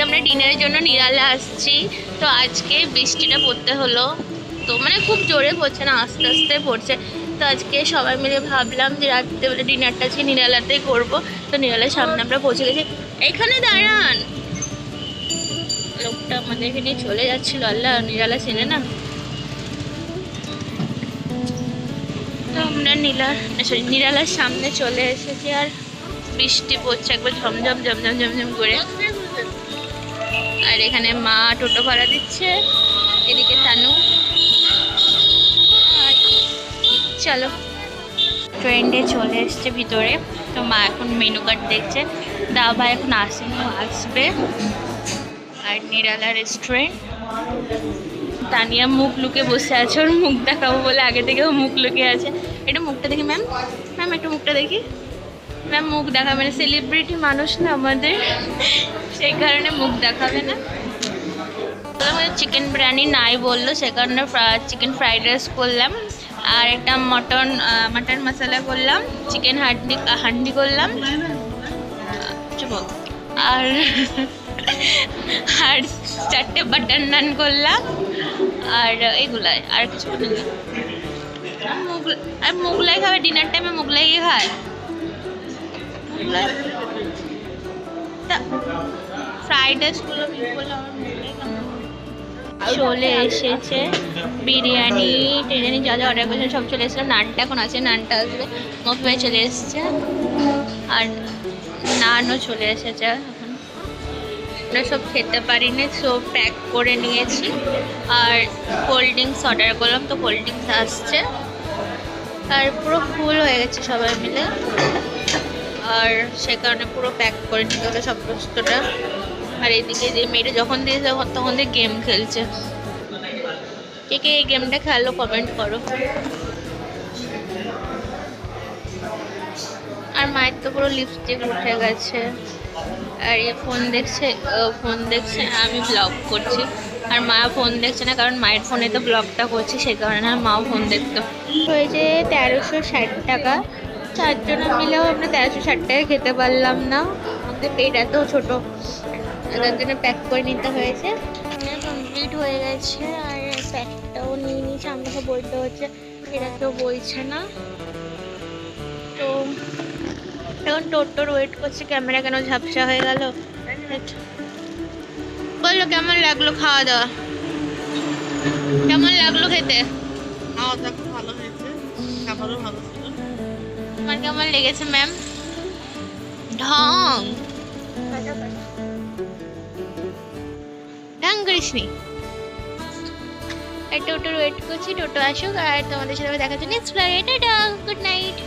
আমরা ডিনারের জন্য নিরালা আসছি। তো আজকে বৃষ্টিটা পড়তে হলো, তো মানে খুব জোরে পড়ছে না, আস্তে আস্তে পড়ছে। তো আজকে সবাই মিলে ভাবলাম যে রাত্রেবেলা ডিনারটা আজকে নিরালাতেই করবো। তো নিরালার সামনে আমরা পৌঁছে গেছি। এখানে দাঁড়ান, লোকটা আমাদেরকে নিয়ে চলে যাচ্ছিল, আল্লাহ নিরালা চেনে না। তো আমরা নিরালার সামনে চলে এসেছি, আর বৃষ্টি পড়ছে একবার ঝমঝম ঝমঝম ঝমঝম করে। আর এখানে মা টোটো ভাড়া দিচ্ছে, এদিকে তানু। চলো, ট্রেন্ডে চলে এসছে ভিতরে। তো মা এখন মেনু কার্ড দেখছে, দাদা এখন আসবে। আর নিরালা রেস্টুরেন্ট। তানিয়া মুখ লুকে বসে আছে, ওর মুখ দেখাবো বলে আগে থেকেও মুখ লুকে আছে। একটু মুখটা দেখি ম্যাম, ম্যাম একটু মুখটা দেখি। ম্যাম মুখ দেখাবে না, সেলিব্রিটি মানুষ না আমাদের, সেই কারণে মুখ দেখাবে না। চিকেন বিরিয়ানি নাই বললো, সে কারণে চিকেন ফ্রাইড রাইস করলাম। আর একটা মটন মশলা করলাম, চিকেন হান্ডি করলাম, আর আর 4টে বাটার নান করলাম। আর এগুলাই, আর কিছু নেই। আর মোগলাই খাবে, ডিনার টাইমে মোগলাই খায়। ফ্রাইড রাইসগুলো চলে এসেছে, বিরিয়ানি টিরিয়ানি যা যা অর্ডার করেছে সব চলে এসেছে। নানটা এখন আছে, নানটা আসবে। মফিবাই চলে এসেছে, আর নানও চলে এসেছে। এখন আমরা সব খেতে পারি না, সব প্যাক করে নিয়েছি। আর কোল্ড ড্রিঙ্কস অর্ডার করলাম, তো কোল্ড ড্রিঙ্কস আসছে। আর পুরো ফুল হয়ে গেছে সবাই মিলে, আর সে কারণে পুরো প্যাক করে নিতে হলো সব বস্তুটা। আর এইদিকে যে মেয়েটা যখন দিয়েছে তখন দিয়ে গেম খেলছে। কে কে এই গেমটা খেলো কমেন্ট করো। আর মায়ের তো পুরো লিপস্টিক উঠে গেছে, আর এ ফোন দেখছে, আমি ব্লগ করছি। আর মা ফোন দেখছে না, কারণ মায়ের ফোনে তো ব্লগটা করছি, সেই কারণে আর মাও ফোন দেখতো। হয়েছে 1360 টাকা, 4 জন মিলেও আমরা 1360 টাকা খেতে পারলাম না, আমাদের পেট এত ছোটো, তার জন্য প্যাক করে নিতে হয়েছে। কমপ্লিট হয়ে গেছে, আর প্যাকটাও নিয়ে নিয়েছে। আমাকে বলতে হচ্ছে, এরা কেউ বলছে না। তো এখন টোটোর ওয়েট করছে। ক্যামেরা কেন ঝাপসা হয়ে গেল। বললো কেমন লাগলো খাওয়া দাওয়া, কেমন লাগলো খেতে? খাওয়া দাওয়া খুব ভালো হয়েছে, খাবারও ভালো ছিল। তোমার কেমন লেগেছে ম্যাম? ঢং ঢং করিসনি। টোটোর ওয়েট করছি, টোটো আসুক, আর তোমাদের সাথে দেখা হচ্ছে নেক্সট ব্লগে। Tata, good night.